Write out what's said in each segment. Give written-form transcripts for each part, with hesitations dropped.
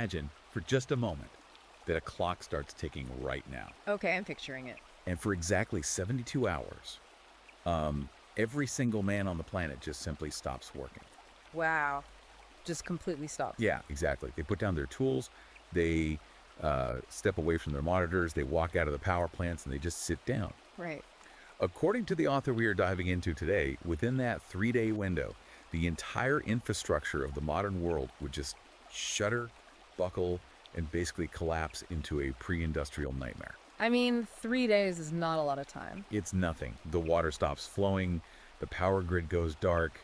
imagine, for just a moment, that a clock starts ticking right now. Okay, I'm picturing it. And for exactly 72 hours, every single man on the planet just simply stops working. Wow. Just completely stops. Yeah, exactly. They put down their tools, they step away from their monitors, they walk out of the power plants, and they just sit down. Right. According to the author we are diving into today, within that 3-day window, the entire infrastructure of the modern world would just shudder, buckle, and basically collapse into a pre-industrial nightmare. I mean, 3 days is not a lot of time. It's nothing. The water stops flowing, the power grid goes dark,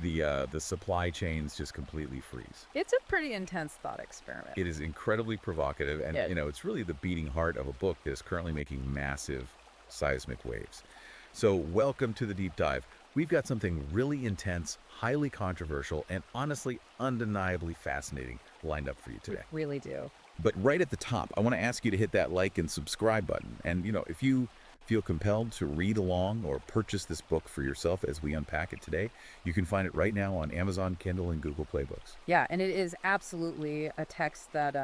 the supply chains just completely freeze. It's a pretty intense thought experiment. It is incredibly provocative, and Yeah. it's really the beating heart of a book that is currently making massive seismic waves. So welcome to the deep dive. We've got something really intense, highly controversial, and honestly undeniably fascinating lined up for you today. Really do. But right at the top, I want to ask you to hit that like and subscribe button. And, if you feel compelled to read along or purchase this book for yourself as we unpack it today, you can find it right now on Amazon, Kindle, and Google Play Books. Yeah, and it is absolutely a text that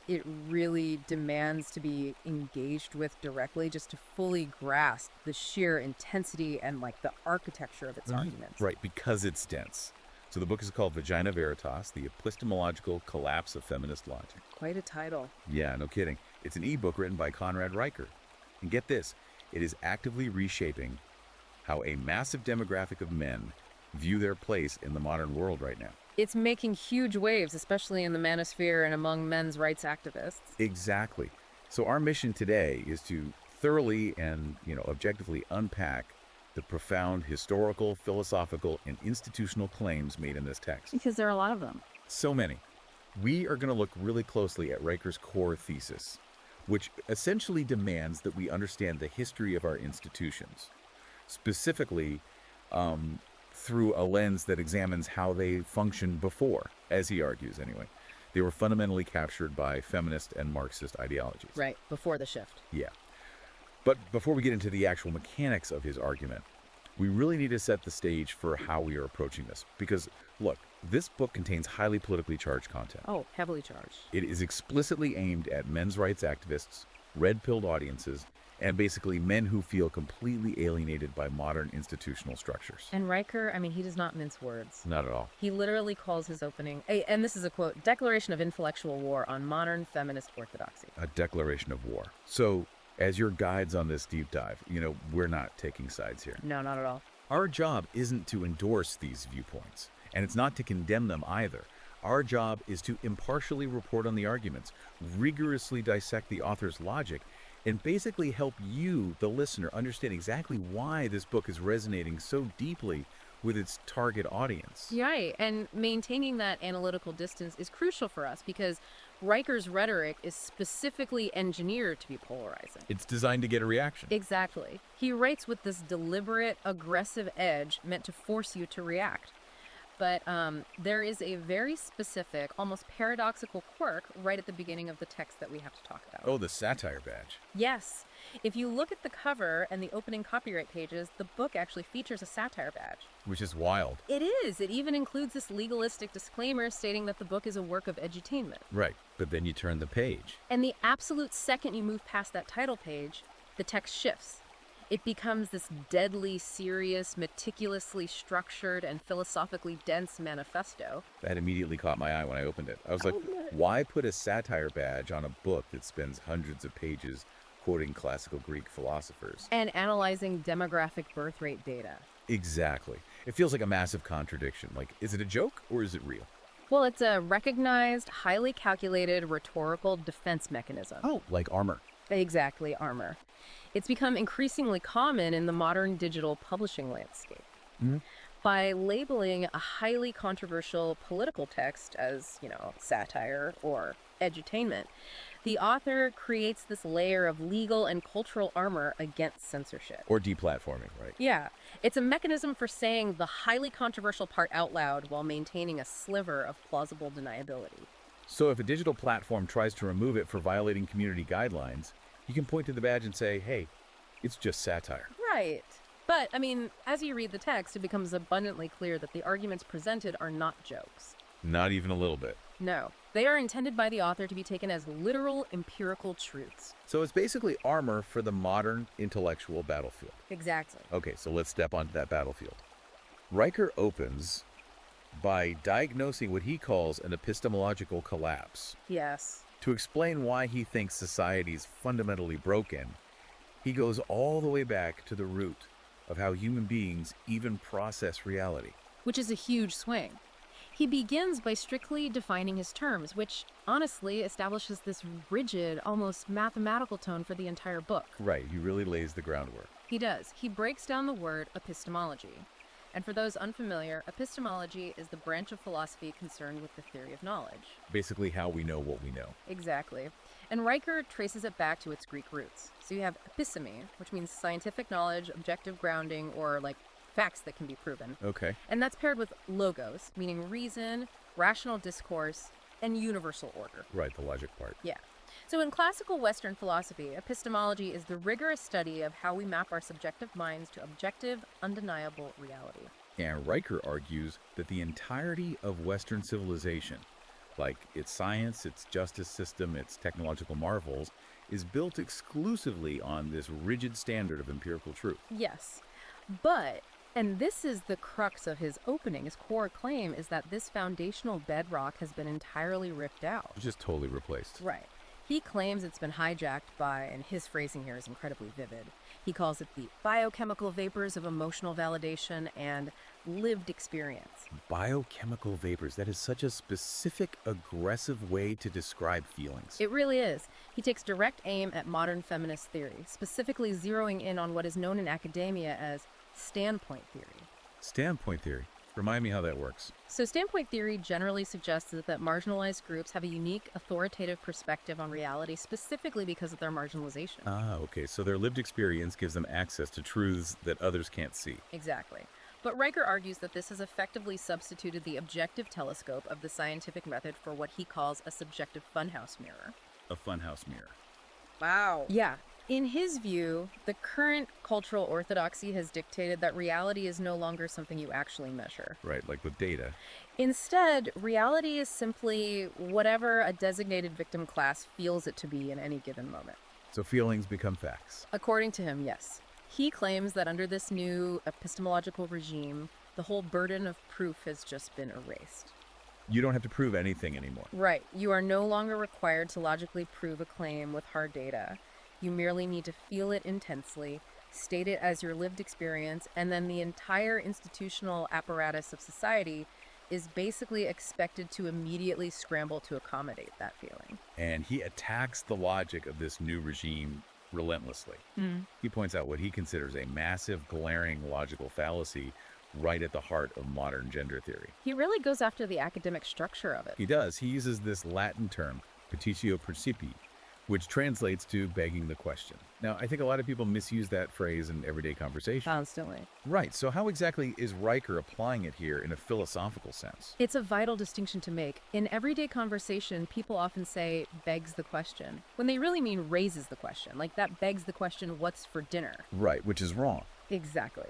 it really demands to be engaged with directly just to fully grasp the sheer intensity and the architecture of its arguments. Right, because it's dense. So the book is called Vagina Veritas, The Epistemological Collapse of Feminist Logic. Quite a title. Yeah, no kidding. It's an ebook written by Conrad Riker. And get this, it is actively reshaping how a massive demographic of men view their place in the modern world right now. It's making huge waves, especially in the manosphere and among men's rights activists. Exactly. So our mission today is to thoroughly and, objectively unpack the profound historical, philosophical, and institutional claims made in this text. Because there are a lot of them. So many. We are going to look really closely at Riker's core thesis, which essentially demands that we understand the history of our institutions, specifically through a lens that examines how they functioned before, as he argues anyway. They were fundamentally captured by feminist and Marxist ideologies. Right, before the shift. Yeah. But before we get into the actual mechanics of his argument, we really need to set the stage for how we are approaching this. Because, look, this book contains highly politically charged content. Oh, heavily charged. It is explicitly aimed at men's rights activists, red-pilled audiences, and basically men who feel completely alienated by modern institutional structures. And Riker, he does not mince words. Not at all. He literally calls his opening, and this is a quote, declaration of intellectual war on modern feminist orthodoxy. A declaration of war. So, as your guides on this deep dive, we're not taking sides here. No, not at all. Our job isn't to endorse these viewpoints, and it's not to condemn them either. Our job is to impartially report on the arguments, rigorously dissect the author's logic, and basically help you, the listener, understand exactly why this book is resonating so deeply with its target audience. Right, and maintaining that analytical distance is crucial for us because Riker's rhetoric is specifically engineered to be polarizing. It's designed to get a reaction. Exactly. He writes with this deliberate, aggressive edge meant to force you to react. But there is a very specific, almost paradoxical quirk right at the beginning of the text that we have to talk about. Oh, the satire badge. Yes. If you look at the cover and the opening copyright pages, the book actually features a satire badge. Which is wild. It is. It even includes this legalistic disclaimer stating that the book is a work of edutainment. Right, but then you turn the page. And the absolute second you move past that title page, the text shifts. It becomes this deadly, serious, meticulously structured, and philosophically dense manifesto. That immediately caught my eye when I opened it. I was like, why put a satire badge on a book that spends hundreds of pages quoting classical Greek philosophers? And analyzing demographic birth rate data. Exactly. It feels like a massive contradiction. Like, is it a joke or is it real? Well, it's a recognized, highly calculated rhetorical defense mechanism. Oh, like armor. Exactly, armor. It's become increasingly common in the modern digital publishing landscape. Mm-hmm. By labeling a highly controversial political text as, satire or edutainment, the author creates this layer of legal and cultural armor against censorship. Or deplatforming, right? Yeah. It's a mechanism for saying the highly controversial part out loud while maintaining a sliver of plausible deniability. So if a digital platform tries to remove it for violating community guidelines, you can point to the badge and say, hey, it's just satire. Right. But, as you read the text, it becomes abundantly clear that the arguments presented are not jokes. Not even a little bit. No, they are intended by the author to be taken as literal empirical truths. So it's basically armor for the modern intellectual battlefield. Exactly. Okay, so let's step onto that battlefield. Riker opens by diagnosing what he calls an epistemological collapse. Yes. To explain why he thinks society's fundamentally broken, he goes all the way back to the root of how human beings even process reality. Which is a huge swing. He begins by strictly defining his terms, which honestly establishes this rigid, almost mathematical tone for the entire book. Right, he really lays the groundwork. He does. He breaks down the word epistemology. And for those unfamiliar, epistemology is the branch of philosophy concerned with the theory of knowledge. Basically how we know what we know. Exactly. And Riker traces it back to its Greek roots. So you have episteme, which means scientific knowledge, objective grounding, or like facts that can be proven. Okay. And that's paired with logos, meaning reason, rational discourse, and universal order. Right, the logic part. Yeah. So in classical Western philosophy, epistemology is the rigorous study of how we map our subjective minds to objective, undeniable reality. And Riker argues that the entirety of Western civilization, like its science, its justice system, its technological marvels, is built exclusively on this rigid standard of empirical truth. Yes. But, and this is the crux of his opening, his core claim is that this foundational bedrock has been entirely ripped out. Just totally replaced. Right. He claims it's been hijacked by, and his phrasing here is incredibly vivid, he calls it the biochemical vapors of emotional validation and lived experience. Biochemical vapors, that is such a specific, aggressive way to describe feelings. It really is. He takes direct aim at modern feminist theory, specifically zeroing in on what is known in academia as standpoint theory. Standpoint theory. Remind me how that works. So standpoint theory generally suggests that marginalized groups have a unique authoritative perspective on reality specifically because of their marginalization. Ah, okay. So their lived experience gives them access to truths that others can't see. Exactly. But Riker argues that this has effectively substituted the objective telescope of the scientific method for what he calls a subjective funhouse mirror. A funhouse mirror. Wow. Yeah. In his view, the current cultural orthodoxy has dictated that reality is no longer something you actually measure. Right, like with data. Instead, reality is simply whatever a designated victim class feels it to be in any given moment. So feelings become facts. According to him, yes. He claims that under this new epistemological regime, the whole burden of proof has just been erased. You don't have to prove anything anymore. Right. You are no longer required to logically prove a claim with hard data. You merely need to feel it intensely, state it as your lived experience, and then the entire institutional apparatus of society is basically expected to immediately scramble to accommodate that feeling. And he attacks the logic of this new regime relentlessly. He points out what he considers a massive, glaring logical fallacy right at the heart of modern gender theory. He really goes after the academic structure of it. He does. He uses this Latin term, petitio principii, which translates to begging the question. Now, I think a lot of people misuse that phrase in everyday conversation. Constantly. Right, so how exactly is Riker applying it here in a philosophical sense? It's a vital distinction to make. In everyday conversation, people often say begs the question, when they really mean raises the question. Like that begs the question, what's for dinner? Right, which is wrong. Exactly.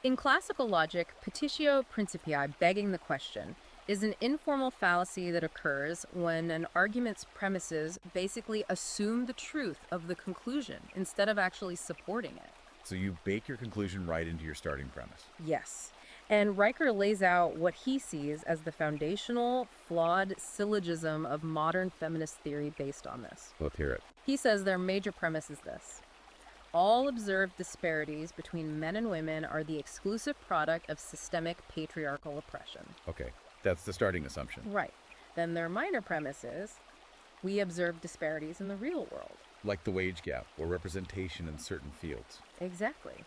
In classical logic, petitio principii, begging the question, is an informal fallacy that occurs when an argument's premises basically assume the truth of the conclusion instead of actually supporting it. So you bake your conclusion right into your starting premise. Yes. And Riker lays out what he sees as the foundational, flawed syllogism of modern feminist theory based on this. Let's hear it. He says their major premise is this: all observed disparities between men and women are the exclusive product of systemic patriarchal oppression. Okay, that's the starting assumption. Right. Then their minor premise is we observe disparities in the real world. Like the wage gap or representation in certain fields. Exactly.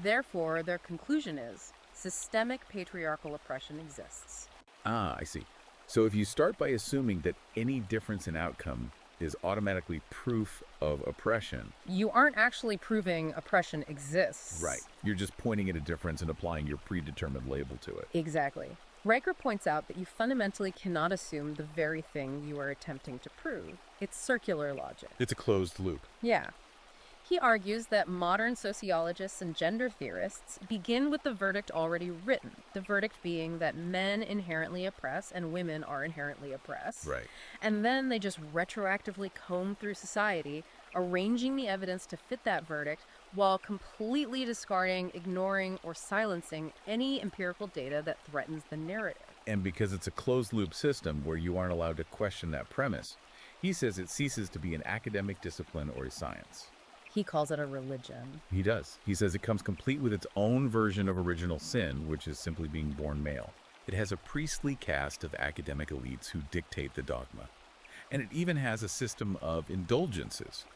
Therefore, their conclusion is systemic patriarchal oppression exists. Ah, I see. So if you start by assuming that any difference in outcome is automatically proof of oppression. You aren't actually proving oppression exists. Right. You're just pointing at a difference and applying your predetermined label to it. Exactly. Riker points out that you fundamentally cannot assume the very thing you are attempting to prove. It's circular logic. It's a closed loop. Yeah. He argues that modern sociologists and gender theorists begin with the verdict already written, the verdict being that men inherently oppress and women are inherently oppressed. Right. And then they just retroactively comb through society, arranging the evidence to fit that verdict while completely discarding, ignoring, or silencing any empirical data that threatens the narrative. And because it's a closed-loop system where you aren't allowed to question that premise, he says it ceases to be an academic discipline or a science. He calls it a religion. He does. He says it comes complete with its own version of original sin, which is simply being born male. It has a priestly caste of academic elites who dictate the dogma. And it even has a system of indulgences.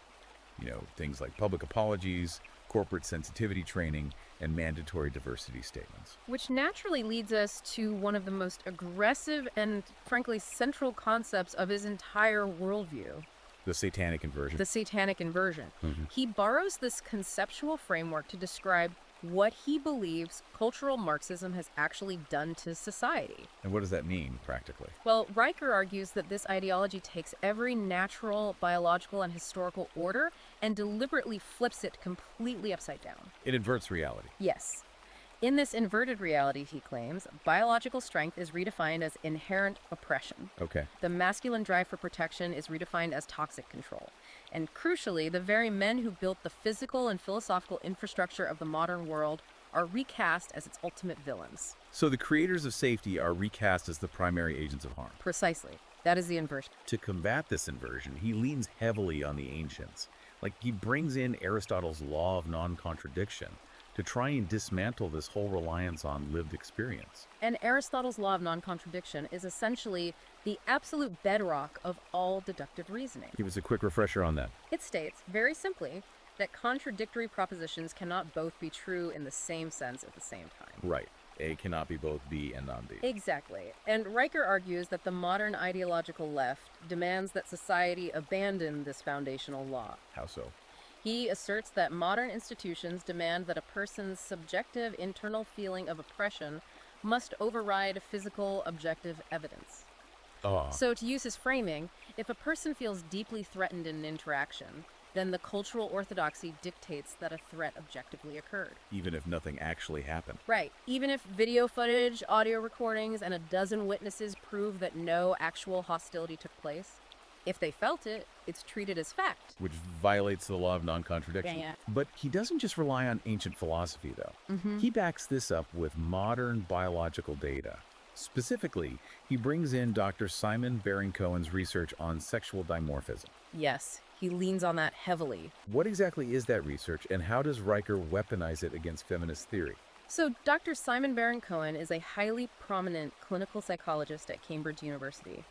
Things like public apologies, corporate sensitivity training, and mandatory diversity statements. Which naturally leads us to one of the most aggressive and, frankly, central concepts of his entire worldview. The satanic inversion. The satanic inversion. Mhm. He borrows this conceptual framework to describe what he believes cultural Marxism has actually done to society. And what does that mean, practically? Well, Riker argues that this ideology takes every natural, biological, and historical order and deliberately flips it completely upside down. It inverts reality. Yes. In this inverted reality, he claims, biological strength is redefined as inherent oppression. Okay. The masculine drive for protection is redefined as toxic control. And crucially, the very men who built the physical and philosophical infrastructure of the modern world are recast as its ultimate villains. So the creators of safety are recast as the primary agents of harm. Precisely. That is the inversion. To combat this inversion, he leans heavily on the ancients. He brings in Aristotle's law of non-contradiction to try and dismantle this whole reliance on lived experience. And Aristotle's law of non-contradiction is essentially the absolute bedrock of all deductive reasoning. Give us a quick refresher on that. It states, very simply, that contradictory propositions cannot both be true in the same sense at the same time. Right. A cannot be both B and non-B. Exactly. And Riker argues that the modern ideological left demands that society abandon this foundational law. How so? He asserts that modern institutions demand that a person's subjective internal feeling of oppression must override physical objective evidence. So to use his framing, if a person feels deeply threatened in an interaction, then the cultural orthodoxy dictates that a threat objectively occurred. Even if nothing actually happened. Right. Even if video footage, audio recordings, and a dozen witnesses prove that no actual hostility took place, if they felt it, it's treated as fact. Which violates the law of non-contradiction. Yeah. But he doesn't just rely on ancient philosophy, though. He backs this up with modern biological data. Specifically, he brings in Dr. Simon Baron-Cohen's research on sexual dimorphism. Yes, he leans on that heavily. What exactly is that research, and how does Riker weaponize it against feminist theory? So Dr. Simon Baron-Cohen is a highly prominent clinical psychologist at Cambridge University.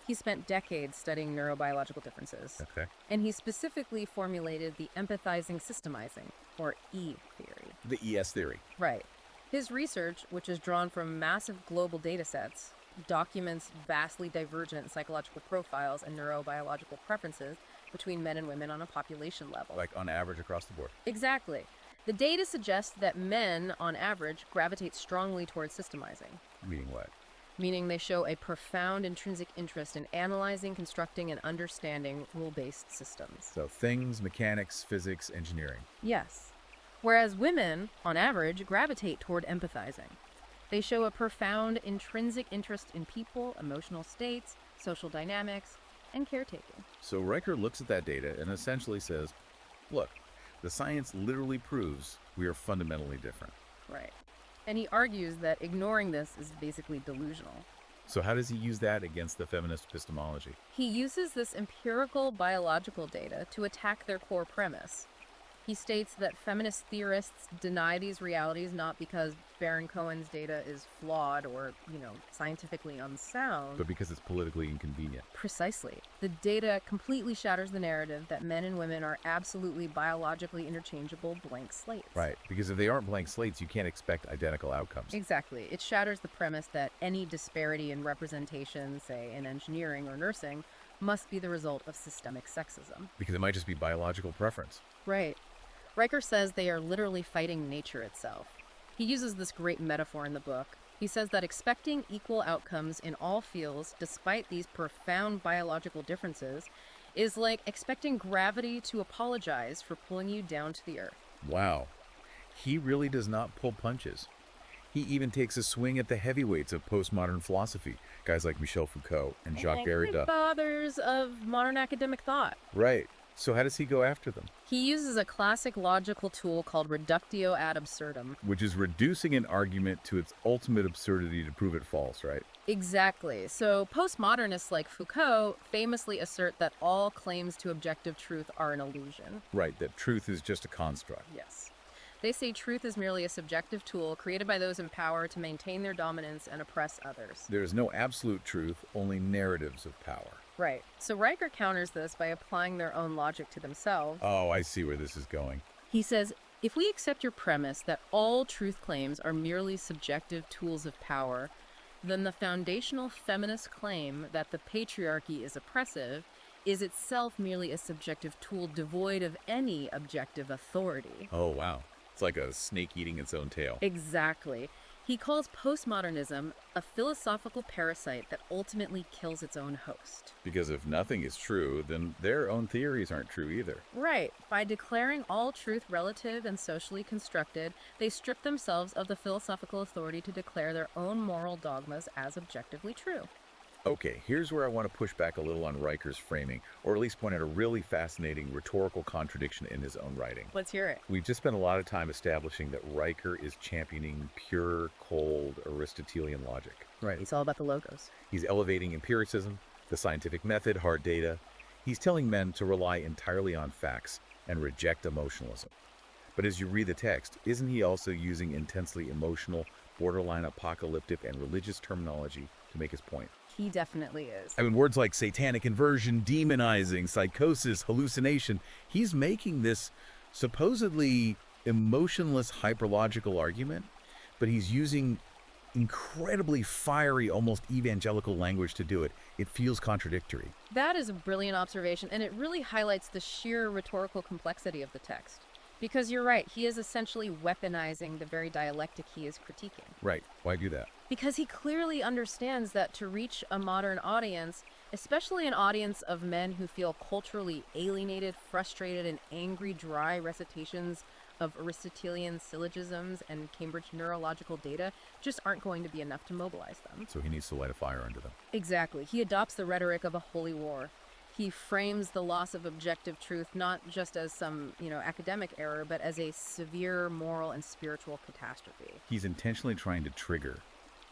He spent decades studying neurobiological differences. Okay. And he specifically formulated the empathizing systemizing, or E theory. The ES theory. Right. His research, which is drawn from massive global data sets, documents vastly divergent psychological profiles and neurobiological preferences between men and women on a population level. Like on average across the board. Exactly. The data suggests that men, on average, gravitate strongly towards systemizing. Meaning what? Meaning they show a profound intrinsic interest in analyzing, constructing, and understanding rule-based systems. So things, mechanics, physics, engineering. Yes. Whereas women, on average, gravitate toward empathizing. They show a profound intrinsic interest in people, emotional states, social dynamics, and caretaking. So Riker looks at that data and essentially says, look, the science literally proves we are fundamentally different. Right. And he argues that ignoring this is basically delusional. So how does he use that against the feminist epistemology? He uses this empirical biological data to attack their core premise. He states that feminist theorists deny these realities not because Baron-Cohen's data is flawed or, scientifically unsound. But because it's politically inconvenient. Precisely. The data completely shatters the narrative that men and women are absolutely biologically interchangeable blank slates. Right, because if they aren't blank slates, you can't expect identical outcomes. Exactly. It shatters the premise that any disparity in representation, say in engineering or nursing, must be the result of systemic sexism. Because it might just be biological preference. Right. Riker says they are literally fighting nature itself. He uses this great metaphor in the book. He says that expecting equal outcomes in all fields, despite these profound biological differences, is like expecting gravity to apologize for pulling you down to the earth. Wow. He really does not pull punches. He even takes a swing at the heavyweights of postmodern philosophy, guys like Michel Foucault and Jacques Derrida. Fathers of modern academic thought. Right. So how does he go after them? He uses a classic logical tool called reductio ad absurdum. Which is reducing an argument to its ultimate absurdity to prove it false, right? Exactly. So postmodernists like Foucault famously assert that all claims to objective truth are an illusion. Right, that truth is just a construct. Yes. They say truth is merely a subjective tool created by those in power to maintain their dominance and oppress others. There is no absolute truth, only narratives of power. Right. So Riker counters this by applying their own logic to themselves. Oh, I see where this is going. He says, if we accept your premise that all truth claims are merely subjective tools of power, then the foundational feminist claim that the patriarchy is oppressive is itself merely a subjective tool devoid of any objective authority. Oh, wow. It's like a snake eating its own tail. Exactly. He calls postmodernism a philosophical parasite that ultimately kills its own host. Because if nothing is true, then their own theories aren't true either. Right. By declaring all truth relative and socially constructed, they strip themselves of the philosophical authority to declare their own moral dogmas as objectively true. Okay, here's where I want to push back a little on Riker's framing, or at least point out a really fascinating rhetorical contradiction in his own writing. Let's hear it. We've just spent a lot of time establishing that Riker is championing pure, cold, Aristotelian logic. Right. It's all about the logos. He's elevating empiricism, the scientific method, hard data. He's telling men to rely entirely on facts and reject emotionalism. But as you read the text, isn't he also using intensely emotional, borderline apocalyptic, and religious terminology to make his point? He definitely is. I mean, words like satanic inversion, demonizing, psychosis, hallucination. He's making this supposedly emotionless, hyperlogical argument, but he's using incredibly fiery, almost evangelical language to do it. It feels contradictory. That is a brilliant observation, and it really highlights the sheer rhetorical complexity of the text. Because you're right, he is essentially weaponizing the very dialectic he is critiquing. Right. Why do that? Because he clearly understands that to reach a modern audience, especially an audience of men who feel culturally alienated, frustrated, and angry, dry recitations of Aristotelian syllogisms and Cambridge neurological data just aren't going to be enough to mobilize them. So he needs to light a fire under them. Exactly. He adopts the rhetoric of a holy war. He frames the loss of objective truth not just as some, academic error, but as a severe moral and spiritual catastrophe. He's intentionally trying to trigger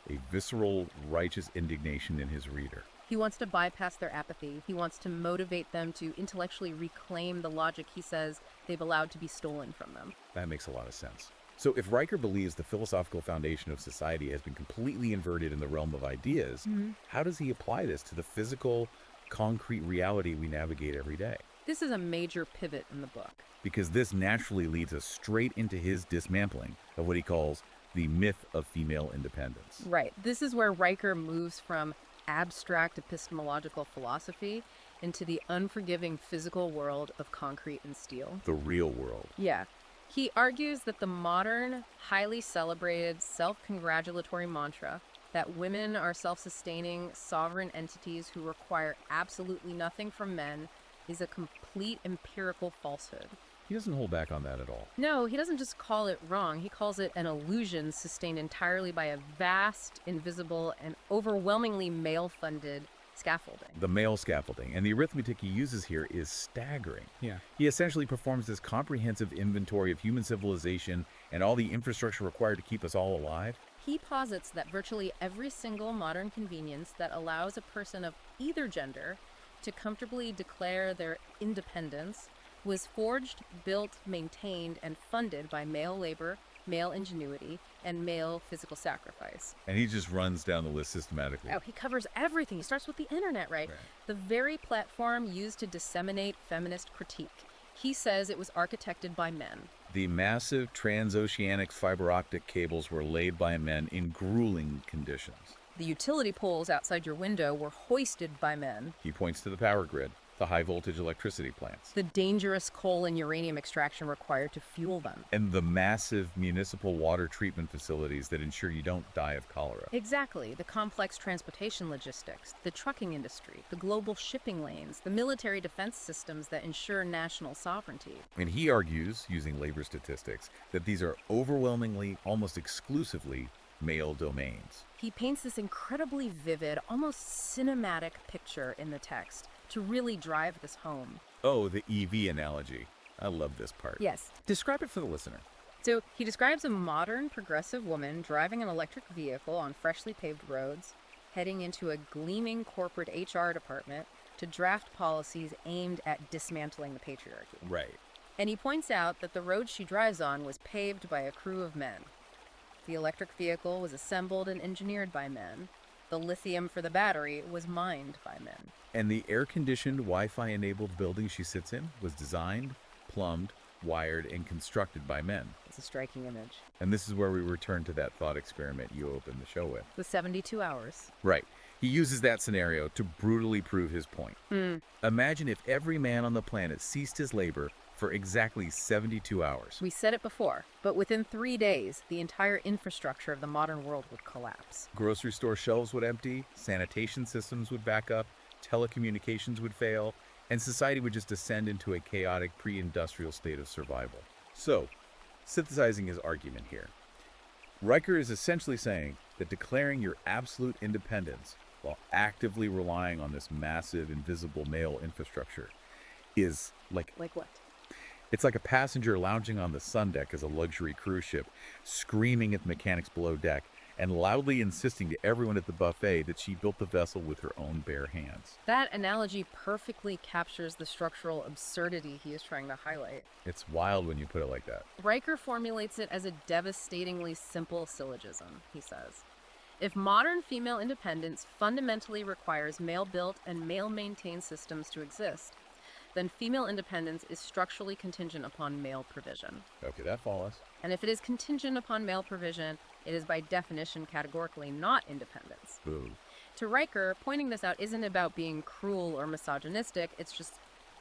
a visceral, righteous indignation in his reader. He wants to bypass their apathy. He wants to motivate them to intellectually reclaim the logic he says they've allowed to be stolen from them. That makes a lot of sense. So if Riker believes the philosophical foundation of society has been completely inverted in the realm of ideas, how does he apply this to the physical, concrete reality we navigate every day? This is a major pivot in the book. Because this naturally leads us straight into his dismantling of what he calls the myth of female independence. Right. This is where Riker moves from abstract epistemological philosophy into the unforgiving physical world of concrete and steel. The real world. Yeah. He argues that the modern, highly celebrated, self-congratulatory mantra that women are self-sustaining, sovereign entities who require absolutely nothing from men is a complete empirical falsehood. He doesn't hold back on that at all. No, he doesn't just call it wrong. He calls it an illusion sustained entirely by a vast, invisible, and overwhelmingly male-funded scaffolding. The male scaffolding. And the arithmetic he uses here is staggering. Yeah. He essentially performs this comprehensive inventory of human civilization and all the infrastructure required to keep us all alive. He posits that virtually every single modern convenience that allows a person of either gender to comfortably declare their independence was forged, built, maintained, and funded by male labor, male ingenuity, and male physical sacrifice. And he just runs down the list systematically. Oh, he covers everything. He starts with the internet, right? The very platform used to disseminate feminist critique. He says it was architected by men. The massive transoceanic fiber optic cables were laid by men in grueling conditions. The utility poles outside your window were hoisted by men. He points to the power grid. the high-voltage electricity plants, The dangerous coal and uranium extraction required to fuel them. and the massive municipal water treatment facilities that ensure you don't die of cholera. Exactly. The complex transportation logistics, the trucking industry, the global shipping lanes, the military defense systems that ensure national sovereignty. And he argues, using labor statistics, that these are overwhelmingly, almost exclusively, male domains. He paints this incredibly vivid, almost cinematic picture in the text to really drive this home. Oh, the EV analogy. I love this part. Yes. Describe it for the listener. So he describes a modern, progressive woman driving an electric vehicle on freshly paved roads, heading into a gleaming corporate HR department to draft policies aimed at dismantling the patriarchy. Right. And he points out that the road she drives on was paved by a crew of men. The electric vehicle was assembled and engineered by men. The lithium for the battery was mined by men. And the air-conditioned, Wi-Fi-enabled building she sits in was designed, plumbed, wired, and constructed by men. It's a striking image. And this is where we return to that thought experiment you opened the show with. The 72 hours. Right. He uses that scenario to brutally prove his point. Imagine if every man on the planet ceased his labor for exactly 72 hours. We said it before, but within 3 days, the entire infrastructure of the modern world would collapse. Grocery store shelves would empty, sanitation systems would back up, telecommunications would fail, and society would just descend into a chaotic pre-industrial state of survival. So, synthesizing his argument here, Riker is essentially saying that declaring your absolute independence while actively relying on this massive, invisible male infrastructure is like what? It's like a passenger lounging on the sun deck as a luxury cruise ship, screaming at the mechanics below deck and loudly insisting to everyone at the buffet that she built the vessel with her own bare hands. That analogy perfectly captures the structural absurdity he is trying to highlight. It's wild when you put it like that. Riker formulates it as a devastatingly simple syllogism, he says. If modern female independence fundamentally requires male-built and male-maintained systems to exist, then female independence is structurally contingent upon male provision. Okay, that follows. And if it is contingent upon male provision, it is by definition categorically not independence. Boo. To Riker, pointing this out isn't about being cruel or misogynistic, it's just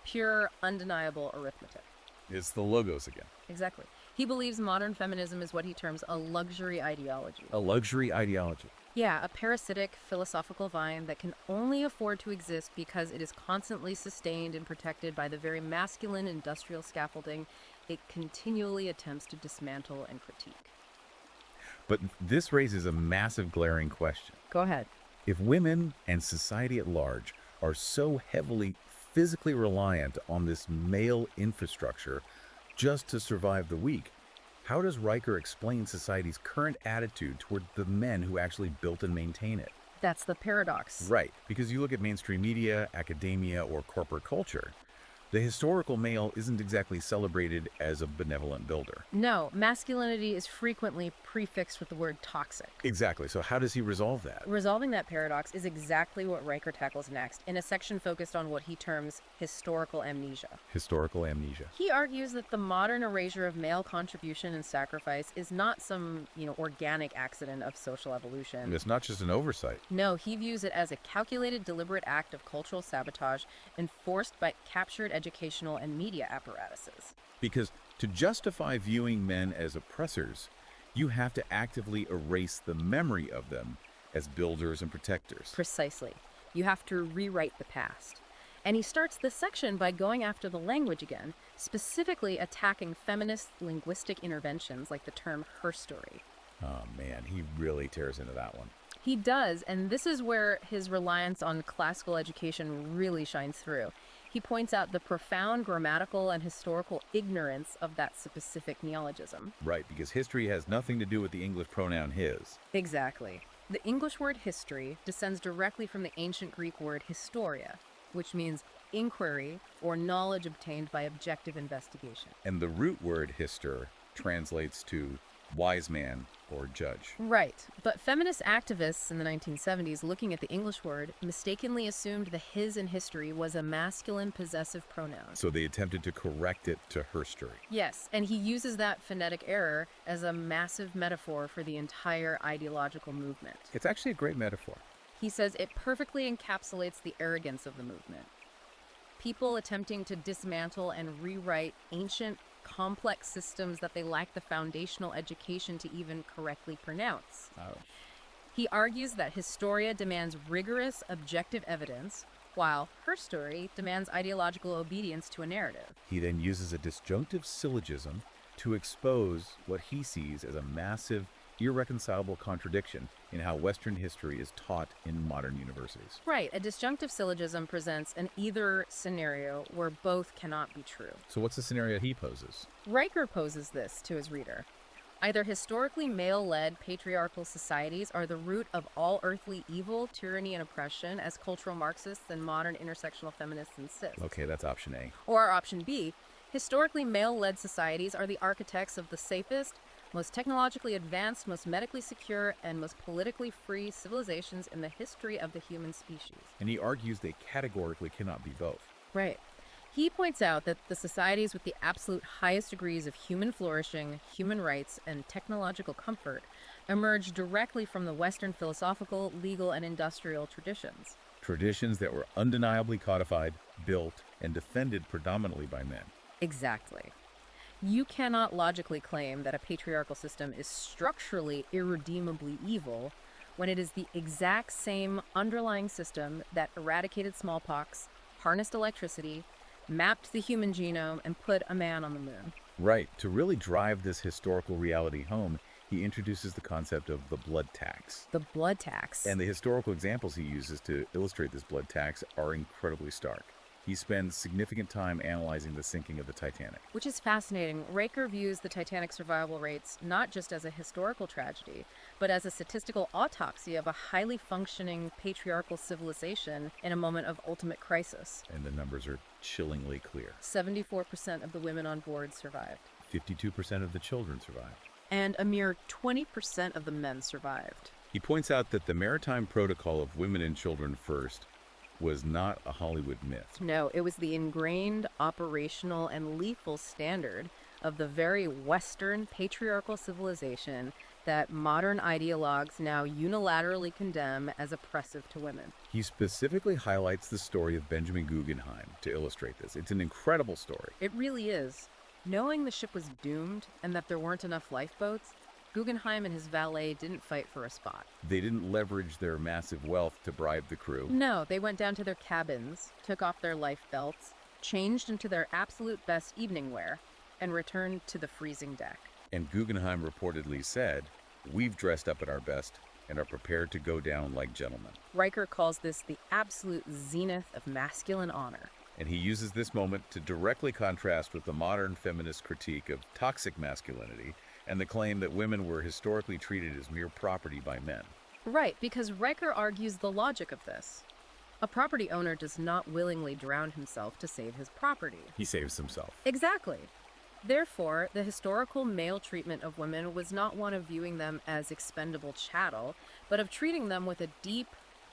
pure, undeniable arithmetic. It's the logos again. Exactly. He believes modern feminism is what he terms a luxury ideology. A luxury ideology. Yeah, a parasitic philosophical vine that can only afford to exist because it is constantly sustained and protected by the very masculine industrial scaffolding it continually attempts to dismantle and critique. But this raises a massive glaring question. Go ahead. If women and society at large are so heavily physically reliant on this male infrastructure just to survive the week, how does Riker explain society's current attitude toward the men who actually built and maintain it? That's the paradox. Right, because you look at mainstream media, academia, or corporate culture, the historical male isn't exactly celebrated as a benevolent builder. No, masculinity is frequently prefixed with the word toxic. Exactly, so how does he resolve that? Resolving that paradox is exactly what Riker tackles next in a section focused on what he terms historical amnesia. Historical amnesia. He argues that the modern erasure of male contribution and sacrifice is not some, organic accident of social evolution. It's not just an oversight. No, he views it as a calculated, deliberate act of cultural sabotage enforced by captured educational and media apparatuses. Because to justify viewing men as oppressors, you have to actively erase the memory of them as builders and protectors. Precisely. You have to rewrite the past. And he starts this section by going after the language again, specifically attacking feminist linguistic interventions like the term her story. Oh man, he really tears into that one. He does, and this is where his reliance on classical education really shines through. He points out the profound grammatical and historical ignorance of that specific neologism. Right, because history has nothing to do with the English pronoun his. Exactly. The English word history descends directly from the ancient Greek word historia, which means inquiry or knowledge obtained by objective investigation. And the root word hister translates to wise man or judge. Right, but feminist activists in the 1970s looking at the English word mistakenly assumed the his in history was a masculine possessive pronoun. So they attempted to correct it to herstory. Yes, and he uses that phonetic error as a massive metaphor for the entire ideological movement. It's actually a great metaphor. He says it perfectly encapsulates the arrogance of the movement. people attempting to dismantle and rewrite ancient, complex systems that they lack the foundational education to even correctly pronounce. Ouch. He argues that Historia demands rigorous, objective evidence, while her story demands ideological obedience to a narrative. He then uses a disjunctive syllogism to expose what he sees as a massive, irreconcilable contradiction in how Western history is taught in modern universities. Right, a disjunctive syllogism presents an either scenario where both cannot be true. So what's the scenario he poses? Riker poses this to his reader. Either historically male-led patriarchal societies are the root of all earthly evil, tyranny, and oppression, as cultural Marxists and modern intersectional feminists insist. Okay, that's option A. Or option B, historically male-led societies are the architects of the safest, most technologically advanced, most medically secure, and most politically free civilizations in the history of the human species. And he argues they categorically cannot be both. Right. He points out that the societies with the absolute highest degrees of human flourishing, human rights, and technological comfort emerge directly from the Western philosophical, legal, and industrial traditions. Traditions that were undeniably codified, built, and defended predominantly by men. Exactly. You cannot logically claim that a patriarchal system is structurally irredeemably evil when it is the exact same underlying system that eradicated smallpox, harnessed electricity, mapped the human genome, and put a man on the moon. Right. To really drive this historical reality home, he introduces the concept of the blood tax. The blood tax. And the historical examples he uses to illustrate this blood tax are incredibly stark. He spends significant time analyzing the sinking of the Titanic. Which is fascinating. Riker views the Titanic survival rates not just as a historical tragedy, but as a statistical autopsy of a highly functioning patriarchal civilization in a moment of ultimate crisis. And the numbers are chillingly clear. 74% of the women on board survived. 52% of the children survived. And a mere 20% of the men survived. He points out that the maritime protocol of women and children first was not a Hollywood myth. No, it was the ingrained, operational, and lethal standard of the very Western patriarchal civilization that modern ideologues now unilaterally condemn as oppressive to women. He specifically highlights the story of Benjamin Guggenheim to illustrate this. It's an incredible story. It really is. Knowing the ship was doomed and that there weren't enough lifeboats, Guggenheim and his valet didn't fight for a spot. They didn't leverage their massive wealth to bribe the crew. No, they went down to their cabins, took off their life belts, changed into their absolute best evening wear, and returned to the freezing deck. And Guggenheim reportedly said, "We've dressed up at our best and are prepared to go down like gentlemen." Riker calls this the absolute zenith of masculine honor. And he uses this moment to directly contrast with the modern feminist critique of toxic masculinity and the claim that women were historically treated as mere property by men. Right, because Riker argues the logic of this. A property owner does not willingly drown himself to save his property. He saves himself. Exactly. Therefore, the historical male treatment of women was not one of viewing them as expendable chattel, but of treating them with a deep,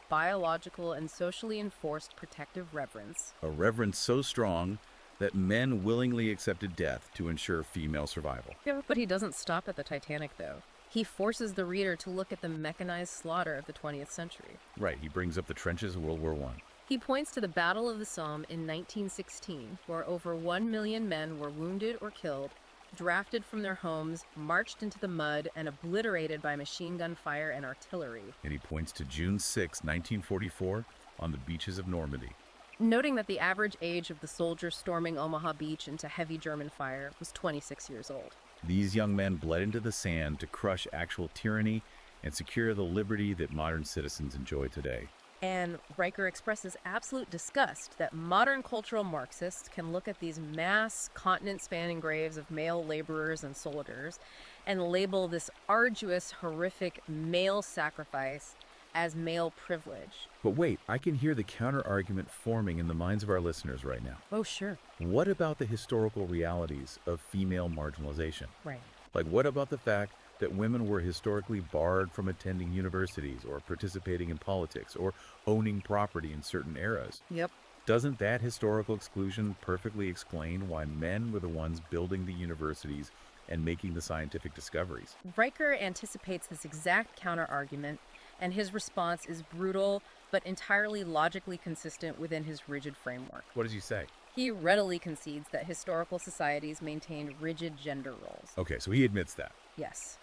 biological, and socially enforced protective reverence. A reverence so strong that men willingly accepted death to ensure female survival. Yeah, but he doesn't stop at the Titanic, though. He forces the reader to look at the mechanized slaughter of the 20th century. Right, he brings up the trenches of World War I. He points to the Battle of the Somme in 1916, where over 1 million men were wounded or killed, drafted from their homes, marched into the mud, and obliterated by machine gun fire and artillery. And he points to June 6, 1944, on the beaches of Normandy. Noting that the average age of the soldiers storming Omaha Beach into heavy German fire was 26 years old. These young men bled into the sand to crush actual tyranny and secure the liberty that modern citizens enjoy today. And Riker expresses absolute disgust that modern cultural Marxists can look at these mass, continent-spanning graves of male laborers and soldiers and label this arduous, horrific male sacrifice as male privilege. But wait, I can hear the counter-argument forming in the minds of our listeners right now. Oh, sure. What about the historical realities of female marginalization? Right. Like, what about the fact that women were historically barred from attending universities or participating in politics or owning property in certain eras? Yep. Doesn't that historical exclusion perfectly explain why men were the ones building the universities and making the scientific discoveries? Riker anticipates this exact counter-argument and his response is brutal but entirely logically consistent within his rigid framework. What does he say? He readily concedes that historical societies maintained rigid gender roles. Okay, so he admits that. Yes.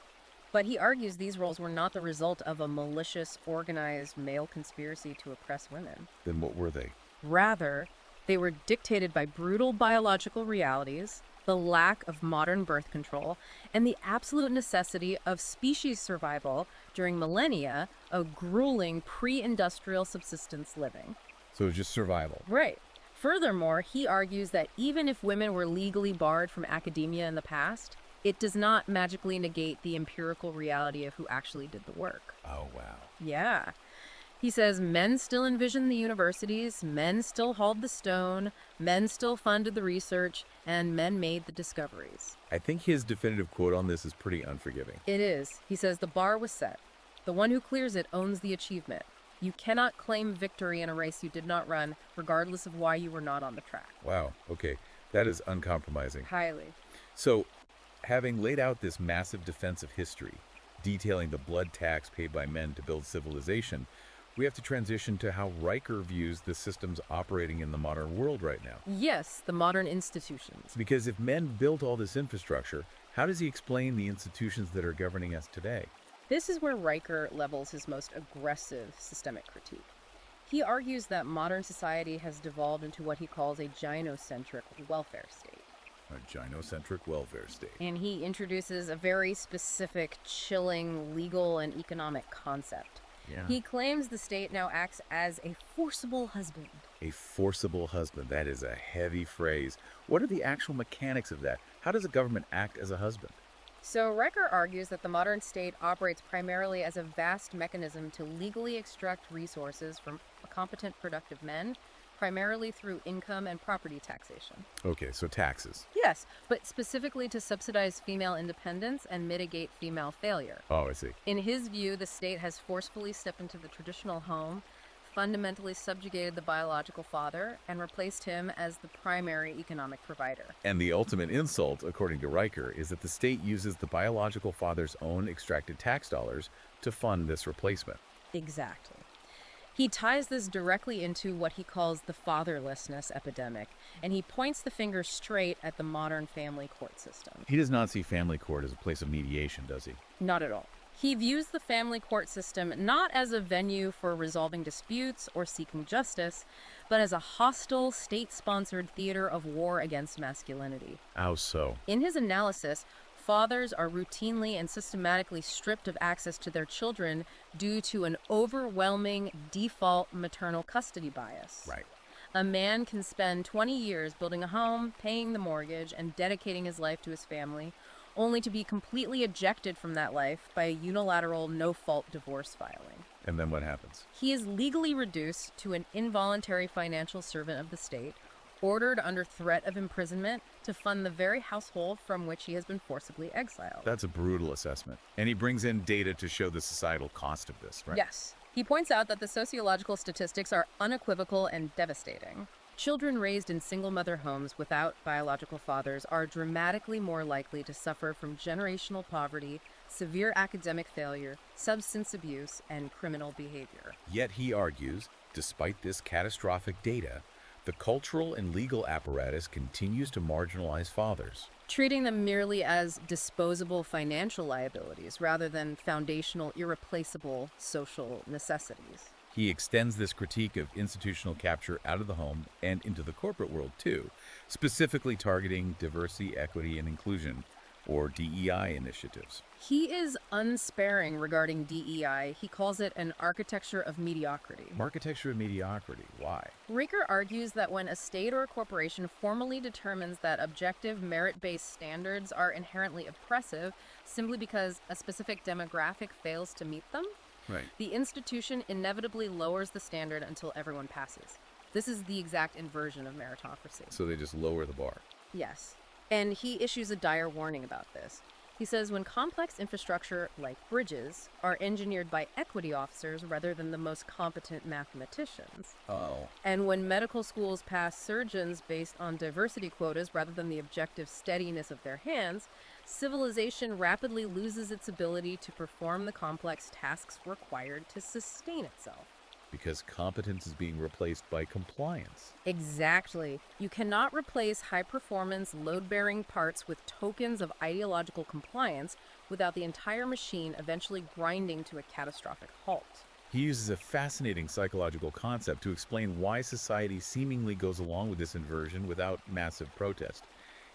But he argues these roles were not the result of a malicious, organized male conspiracy to oppress women. Then what were they? Rather, they were dictated by brutal biological realities, the lack of modern birth control, and the absolute necessity of species survival during millennia of grueling pre-industrial subsistence living. So it was just survival. Right. Furthermore, he argues that even if women were legally barred from academia in the past, it does not magically negate the empirical reality of who actually did the work. Oh, wow. Yeah. He says men still envisioned the universities, men still hauled the stone, men still funded the research, and men made the discoveries. I think his definitive quote on this is pretty unforgiving. It is. He says the bar was set. The one who clears it owns the achievement. You cannot claim victory in a race you did not run, regardless of why you were not on the track. Wow, okay. That is uncompromising. Highly. So, having laid out this massive defense of history, detailing the blood tax paid by men to build civilization, we have to transition to how Riker views the systems operating in the modern world right now. Yes, the modern institutions. Because if men built all this infrastructure, how does he explain the institutions that are governing us today? This is where Riker levels his most aggressive systemic critique. He argues that modern society has devolved into what he calls a gynocentric welfare state. A gynocentric welfare state. And he introduces a very specific, chilling legal and economic concept. Yeah. He claims the state now acts as a forcible husband. A forcible husband. That is a heavy phrase. What are the actual mechanics of that? How does a government act as a husband? So Riker argues that the modern state operates primarily as a vast mechanism to legally extract resources from competent, productive men, primarily through income and property taxation. Okay, so taxes. Yes, but specifically to subsidize female independence and mitigate female failure. Oh, I see. In his view, the state has forcefully stepped into the traditional home, fundamentally subjugated the biological father, and replaced him as the primary economic provider. And the ultimate insult, according to Riker, is that the state uses the biological father's own extracted tax dollars to fund this replacement. Exactly. He ties this directly into what he calls the fatherlessness epidemic, and he points the finger straight at the modern family court system. He does not see family court as a place of mediation, does he? Not at all. He views the family court system not as a venue for resolving disputes or seeking justice, but as a hostile, state-sponsored theater of war against masculinity. How so? In his analysis, fathers are routinely and systematically stripped of access to their children due to an overwhelming default maternal custody bias. Right. A man can spend 20 years building a home, paying the mortgage, and dedicating his life to his family, only to be completely ejected from that life by a unilateral no-fault divorce filing. And then what happens? He is legally reduced to an involuntary financial servant of the state, ordered under threat of imprisonment to fund the very household from which he has been forcibly exiled. That's a brutal assessment. And he brings in data to show the societal cost of this, right? Yes. He points out that the sociological statistics are unequivocal and devastating. Children raised in single-mother homes without biological fathers are dramatically more likely to suffer from generational poverty, severe academic failure, substance abuse, and criminal behavior. Yet he argues, despite this catastrophic data, the cultural and legal apparatus continues to marginalize fathers. Treating them merely as disposable financial liabilities rather than foundational, irreplaceable social necessities. He extends this critique of institutional capture out of the home and into the corporate world too, specifically targeting diversity, equity, and inclusion, or DEI initiatives. He is unsparing regarding DEI. He calls it an architecture of mediocrity. Architecture of mediocrity, why? Riker argues that when a state or a corporation formally determines that objective merit-based standards are inherently oppressive simply because a specific demographic fails to meet them, Right. the institution inevitably lowers the standard until everyone passes. This is the exact inversion of meritocracy. So they just lower the bar. Yes. And he issues a dire warning about this. He says when complex infrastructure, like bridges, are engineered by equity officers rather than the most competent mathematicians, Oh. and when medical schools pass surgeons based on diversity quotas rather than the objective steadiness of their hands, civilization rapidly loses its ability to perform the complex tasks required to sustain itself. Because competence is being replaced by compliance. Exactly. You cannot replace high performance, load bearing parts with tokens of ideological compliance without the entire machine eventually grinding to a catastrophic halt. He uses a fascinating psychological concept to explain why society seemingly goes along with this inversion without massive protest.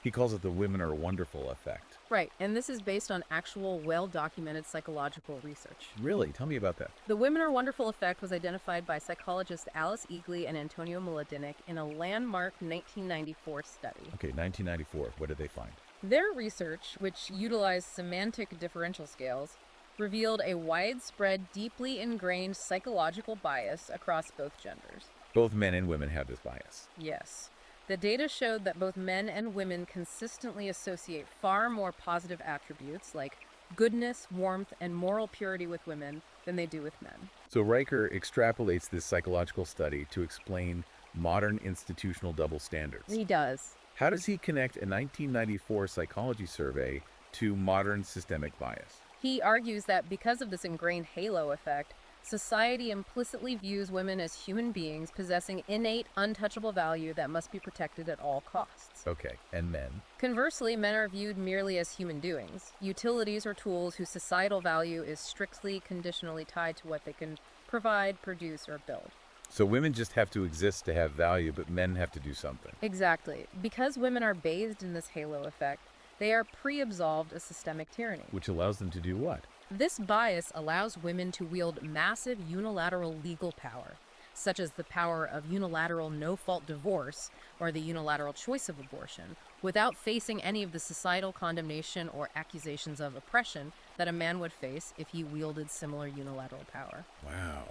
He calls it the women are wonderful effect. Right, and this is based on actual, well documented psychological research. Really? Tell me about that. The women are wonderful effect was identified by psychologists Alice Eagley and Antonio Mladinic in a landmark 1994 study. Okay, 1994. What did they find? Their research, which utilized semantic differential scales, revealed a widespread, deeply ingrained psychological bias across both genders. Both men and women have this bias. Yes. The data showed that both men and women consistently associate far more positive attributes like goodness, warmth, and moral purity with women than they do with men. So Riker extrapolates this psychological study to explain modern institutional double standards. He does. How does he connect a 1994 psychology survey to modern systemic bias? He argues that because of this ingrained halo effect, society implicitly views women as human beings possessing innate, untouchable value that must be protected at all costs. Okay, and men? Conversely, men are viewed merely as human doings, utilities or tools whose societal value is strictly conditionally tied to what they can provide, produce, or build. So women just have to exist to have value, but men have to do something. Exactly. Because women are bathed in this halo effect, they are pre-absolved of systemic tyranny. Which allows them to do what? This bias allows women to wield massive unilateral legal power, such as the power of unilateral no-fault divorce or the unilateral choice of abortion, without facing any of the societal condemnation or accusations of oppression that a man would face if he wielded similar unilateral power. Wow.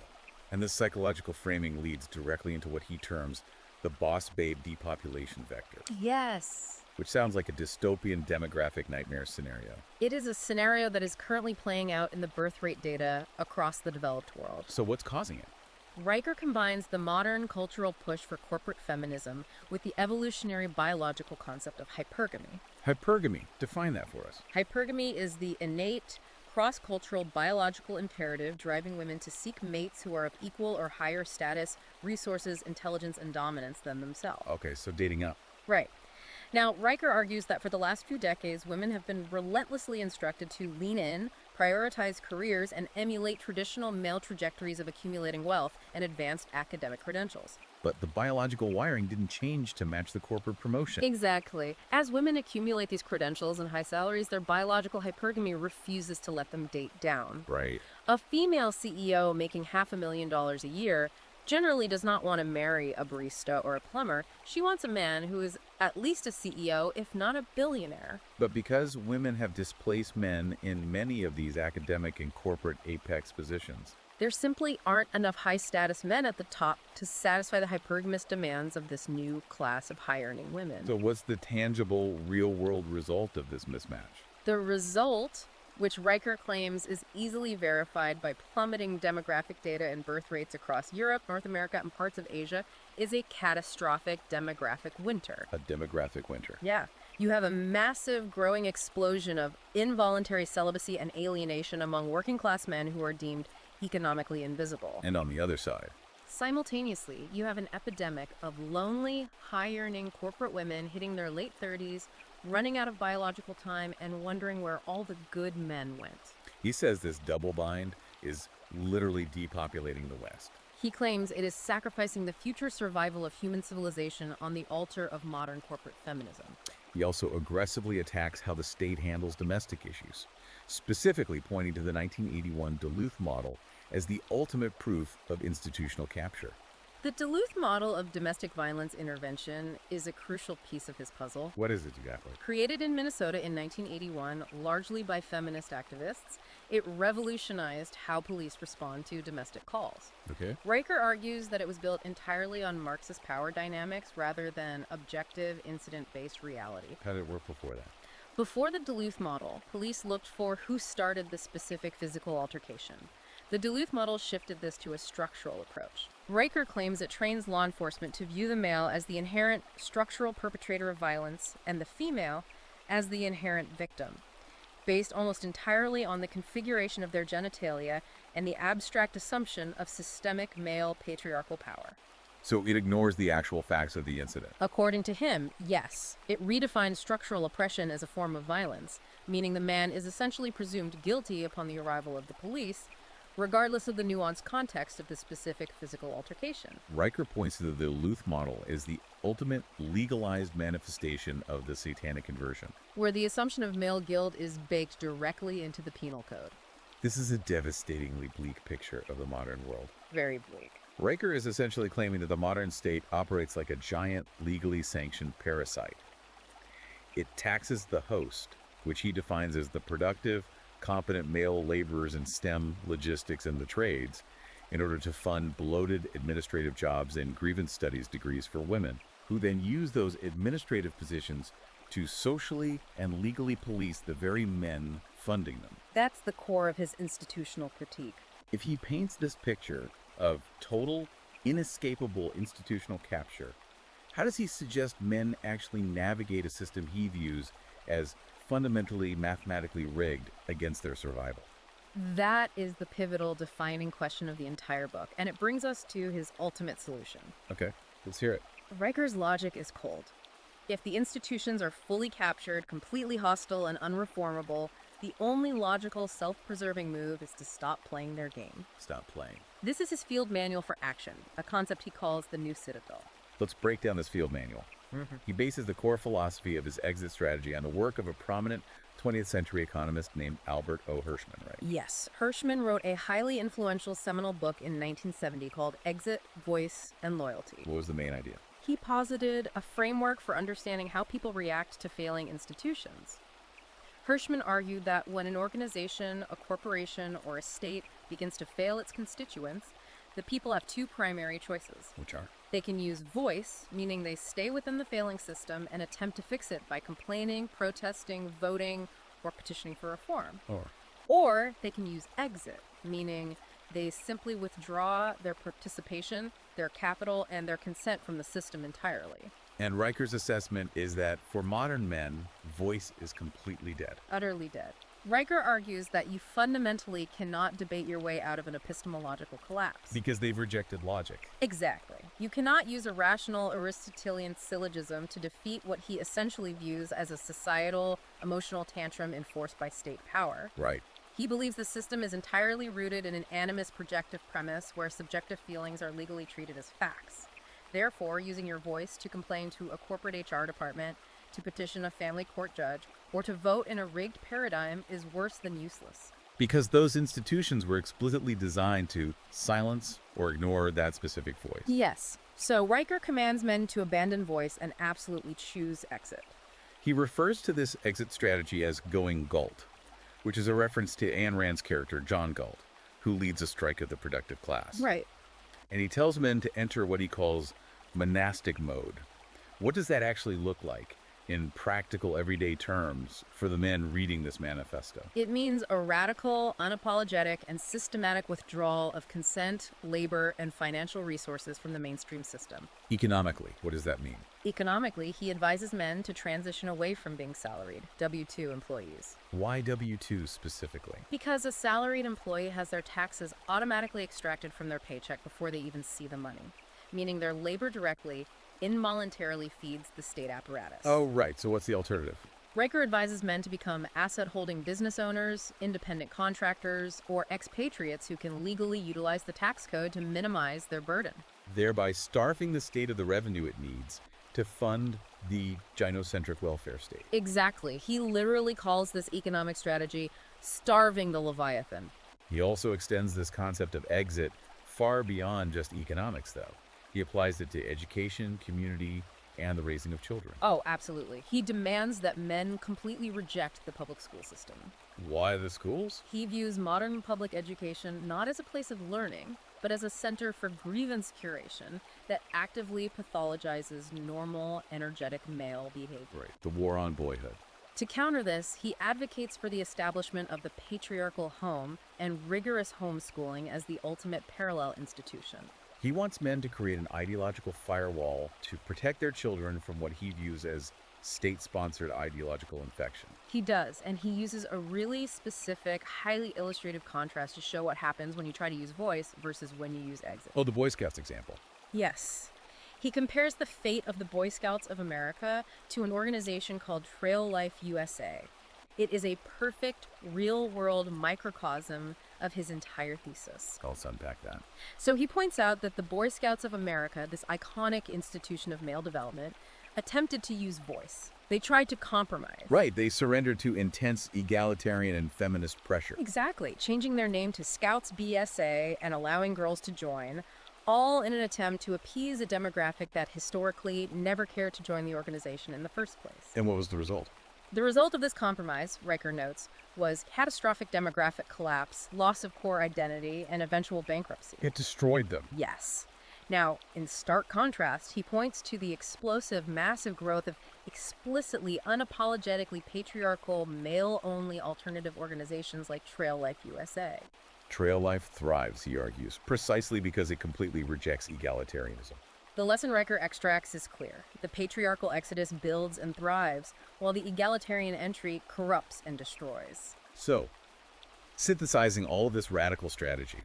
And this psychological framing leads directly into what he terms the boss babe depopulation vector, Yes. which sounds like a dystopian demographic nightmare scenario. It is a scenario that is currently playing out in the birthright data across the developed world. So what's causing it? Riker combines the modern cultural push for corporate feminism with the evolutionary biological concept of hypergamy. Hypergamy. Define that for us. Hypergamy is the innate, cross-cultural biological imperative driving women to seek mates who are of equal or higher status, resources, intelligence, and dominance than themselves. Okay, so dating up. Right. Now, Riker argues that for the last few decades, women have been relentlessly instructed to lean in, prioritize careers, and emulate traditional male trajectories of accumulating wealth and advanced academic credentials. But the biological wiring didn't change to match the corporate promotion. Exactly. As women accumulate these credentials and high salaries, their biological hypergamy refuses to let them date down. Right. A female CEO making $500,000 a year generally does not want to marry a barista or a plumber. She wants a man who is at least a CEO, if not a billionaire. But because women have displaced men in many of these academic and corporate apex positions, There simply aren't enough high-status men at the top to satisfy the hypergamous demands of this new class of high-earning women. so what's the tangible, real-world result of this mismatch? The result, which Riker claims is easily verified by plummeting demographic data and birth rates across Europe, North America, and parts of Asia, is a catastrophic demographic winter. A demographic winter. Yeah. You have a massive growing explosion of involuntary celibacy and alienation among working class men who are deemed economically invisible. And on the other side, Simultaneously, you have an epidemic of lonely, high-earning corporate women hitting their late 30s, running out of biological time, and wondering where all the good men went. he says this double bind is literally depopulating the West. He claims it is sacrificing the future survival of human civilization on the altar of modern corporate feminism. He also aggressively attacks how the state handles domestic issues, specifically pointing to the 1981 Duluth model as the ultimate proof of institutional capture. The Duluth model of domestic violence intervention is a crucial piece of his puzzle. What is it exactly? Created in Minnesota in 1981, largely by feminist activists, it revolutionized how police respond to domestic calls. Okay. Riker argues that it was built entirely on Marxist power dynamics rather than objective, incident-based reality. How did it work before that? Before the Duluth model, police looked for who started the specific physical altercation. The Duluth model shifted this to a structural approach. Riker claims it trains law enforcement to view the male as the inherent structural perpetrator of violence and the female as the inherent victim, based almost entirely on the configuration of their genitalia and the abstract assumption of systemic male patriarchal power. So it ignores the actual facts of the incident. According to him, yes, it redefines structural oppression as a form of violence, meaning the man is essentially presumed guilty upon the arrival of the police, regardless of the nuanced context of the specific physical altercation. Riker points to the Duluth model as the ultimate legalized manifestation of the satanic conversion. Where the assumption of male guilt is baked directly into the penal code. This is a devastatingly bleak picture of the modern world. Very bleak. Riker is essentially claiming that the modern state operates like a giant, legally sanctioned parasite. It taxes the host, which he defines as the productive, competent male laborers in STEM, logistics, and the trades, in order to fund bloated administrative jobs and grievance studies degrees for women, who then use those administrative positions to socially and legally police the very men funding them. That's the core of his institutional critique. If he paints this picture of total, inescapable institutional capture, how does he suggest men actually navigate a system he views as fundamentally mathematically rigged against their survival? That is the pivotal defining question of the entire book, and it brings us to his ultimate solution. Okay, let's hear it. Riker's logic is cold. If the institutions are fully captured, completely hostile, and unreformable, the only logical, self-preserving move is to stop playing their game. Stop playing. This is his field manual for action, a concept he calls the New Citadel. Let's break down this field manual. He bases the core philosophy of his exit strategy on the work of a prominent 20th century economist named Albert O. Hirschman, right? Yes, Hirschman wrote a highly influential seminal book in 1970 called Exit, Voice, and Loyalty. What was the main idea? He posited a framework for understanding how people react to failing institutions. Hirschman argued that when an organization, a corporation, or a state begins to fail its constituents, the people have two primary choices. Which are? They can use voice, meaning they stay within the failing system and attempt to fix it by complaining, protesting, voting, or petitioning for reform. Or they can use exit, meaning they simply withdraw their participation, their capital, and their consent from the system entirely. And Riker's assessment is that for modern men, voice is completely dead. Utterly dead. Riker argues that you fundamentally cannot debate your way out of an epistemological collapse. Because they've rejected logic. Exactly. You cannot use a rational Aristotelian syllogism to defeat what he essentially views as a societal, emotional tantrum enforced by state power. Right. He believes the system is entirely rooted in an animus projective premise where subjective feelings are legally treated as facts. Therefore, using your voice to complain to a corporate HR department, to petition a family court judge, or to vote in a rigged paradigm is worse than useless. Because those institutions were explicitly designed to silence or ignore that specific voice. Yes. So Riker commands men to abandon voice and absolutely choose exit. He refers to this exit strategy as going Galt, which is a reference to Ayn Rand's character, John Galt, who leads a strike of the productive class. Right. And he tells men to enter what he calls monastic mode. What does that actually look like in practical, everyday terms for the men reading this manifesto? It means a radical, unapologetic, and systematic withdrawal of consent, labor, and financial resources from the mainstream system. Economically, what does that mean? Economically, he advises men to transition away from being salaried, W-2 employees. Why W-2 specifically? Because a salaried employee has their taxes automatically extracted from their paycheck before they even see the money, meaning their labor directly involuntarily feeds the state apparatus. Oh, right. So what's the alternative? Riker advises men to become asset-holding business owners, independent contractors, or expatriates who can legally utilize the tax code to minimize their burden. Thereby starving the state of the revenue it needs to fund the gynocentric welfare state. Exactly. He literally calls this economic strategy starving the Leviathan. He also extends this concept of exit far beyond just economics, though. He applies it to education, community, and the raising of children. Oh, absolutely. He demands that men completely reject the public school system. Why the schools? He views modern public education not as a place of learning, but as a center for grievance curation that actively pathologizes normal, energetic male behavior. Right. The war on boyhood. To counter this, he advocates for the establishment of the patriarchal home and rigorous homeschooling as the ultimate parallel institution. He wants men to create an ideological firewall to protect their children from what he views as state-sponsored ideological infection. He does, and he uses a really specific, highly illustrative contrast to show what happens when you try to use voice versus when you use exit. Oh, the Boy Scouts example. Yes. He compares the fate of the Boy Scouts of America to an organization called Trail Life USA. It is a perfect, real-world microcosm of his entire thesis. Let's unpack that. So he points out that the Boy Scouts of America, this iconic institution of male development, attempted to use voice. They tried to compromise. Right, they surrendered to intense egalitarian and feminist pressure. Exactly, changing their name to Scouts BSA and allowing girls to join, all in an attempt to appease a demographic that historically never cared to join the organization in the first place. And what was the result? The result of this compromise, Riker notes, was catastrophic demographic collapse, loss of core identity, and eventual bankruptcy. It destroyed them. Yes. Now, in stark contrast, he points to the explosive, massive growth of explicitly, unapologetically patriarchal, male-only alternative organizations like Trail Life USA. Trail life thrives, he argues, precisely because it completely rejects egalitarianism. The lesson Riker extracts is clear. The patriarchal exodus builds and thrives, while the egalitarian entry corrupts and destroys. So, synthesizing all of this radical strategy,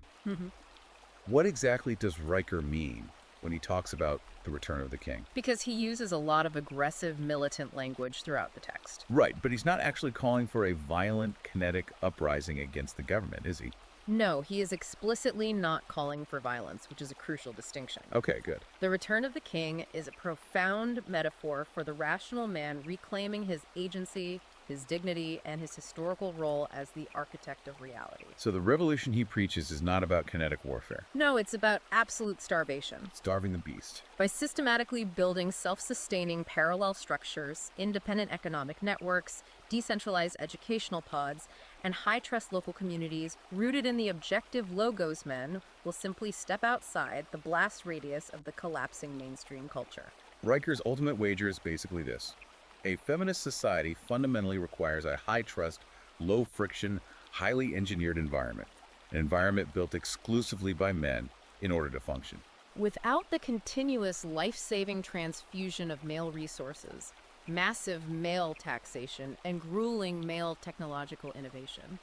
what exactly does Riker mean when he talks about the return of the king? Because he uses a lot of aggressive, militant language throughout the text. Right, but he's not actually calling for a violent, kinetic uprising against the government, is he? No, he is explicitly not calling for violence, which is a crucial distinction. Okay, good. The return of the king is a profound metaphor for the rational man reclaiming his agency, his dignity, and his historical role as the architect of reality. So the revolution he preaches is not about kinetic warfare. No, it's about absolute starvation. Starving the beast. By systematically building self-sustaining parallel structures, independent economic networks, decentralized educational pods, and high-trust local communities rooted in the objective logos, men will simply step outside the blast radius of the collapsing mainstream culture. Riker's ultimate wager is basically this. A feminist society fundamentally requires a high-trust, low-friction, highly engineered environment. An environment built exclusively by men in order to function. Without the continuous life-saving transfusion of male resources, massive male taxation, and grueling male technological innovation,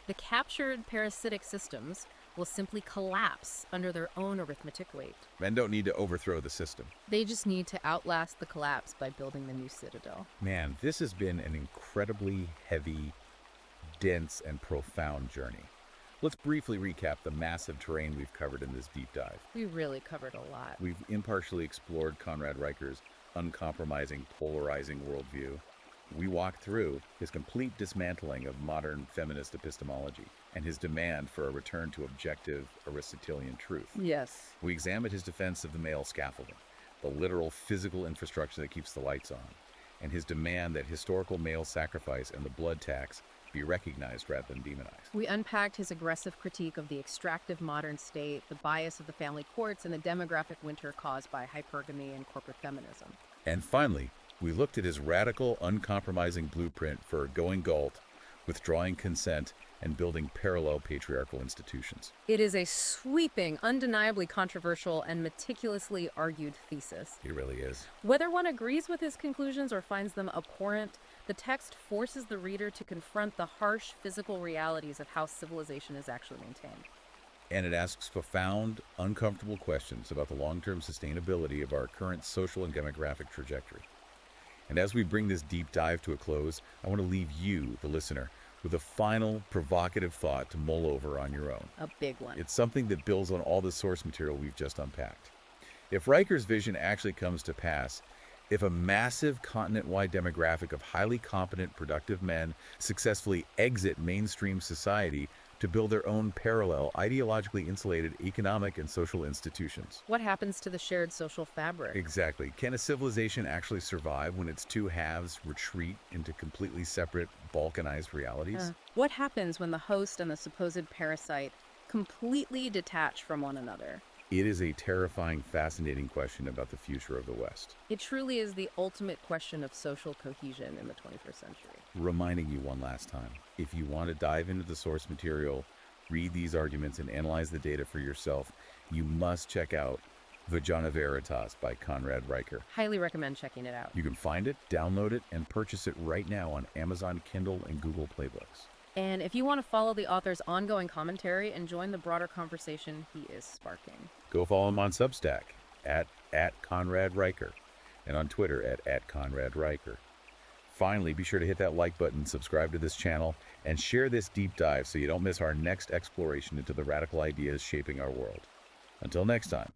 the captured parasitic systems will simply collapse under their own arithmetic weight. Men don't need to overthrow the system. They just need to outlast the collapse by building the new citadel. Man, this has been an incredibly heavy, dense, and profound journey. Let's briefly recap the massive terrain we've covered in this deep dive. We really covered a lot. We've impartially explored Conrad Riker's uncompromising, polarizing worldview. We walked through his complete dismantling of modern feminist epistemology and his demand for a return to objective Aristotelian truth. Yes. We examined his defense of the male scaffolding, the literal physical infrastructure that keeps the lights on, and his demand that historical male sacrifice and the blood tax be recognized rather than demonized. We unpacked his aggressive critique of the extractive modern state, the bias of the family courts, and the demographic winter caused by hypergamy and corporate feminism. And finally, we looked at his radical, uncompromising blueprint for going Galt, withdrawing consent, and building parallel patriarchal institutions. It is a sweeping, undeniably controversial, and meticulously argued thesis. He really is. Whether one agrees with his conclusions or finds them abhorrent, the text forces the reader to confront the harsh physical realities of how civilization is actually maintained. And it asks profound, uncomfortable questions about the long-term sustainability of our current social and demographic trajectory. And as we bring this deep dive to a close, I want to leave you, the listener, with a final provocative thought to mull over on your own. A big one. It's something that builds on all the source material we've just unpacked. If Riker's vision actually comes to pass, if a massive continent-wide demographic of highly competent, productive men successfully exit mainstream society to build their own parallel, ideologically insulated economic and social institutions. What happens to the shared social fabric? Exactly. Can a civilization actually survive when its two halves retreat into completely separate, balkanized realities? What happens when the host and the supposed parasite completely detach from one another? It is a terrifying, fascinating question about the future of the West. It truly is the ultimate question of social cohesion in the 21st century. Reminding you one last time, if you want to dive into the source material, read these arguments, and analyze the data for yourself, you must check out Vagina Veritas by Conrad Riker. Highly recommend checking it out. You can find it, download it, and purchase it right now on Amazon Kindle and Google Play Books. And if you want to follow the author's ongoing commentary and join the broader conversation he is sparking, Go follow him on Substack at Conrad Riker and on Twitter at Conrad Riker. Finally, be sure to hit that like button, subscribe to this channel, and share this deep dive so you don't miss our next exploration into the radical ideas shaping our world. Until next time.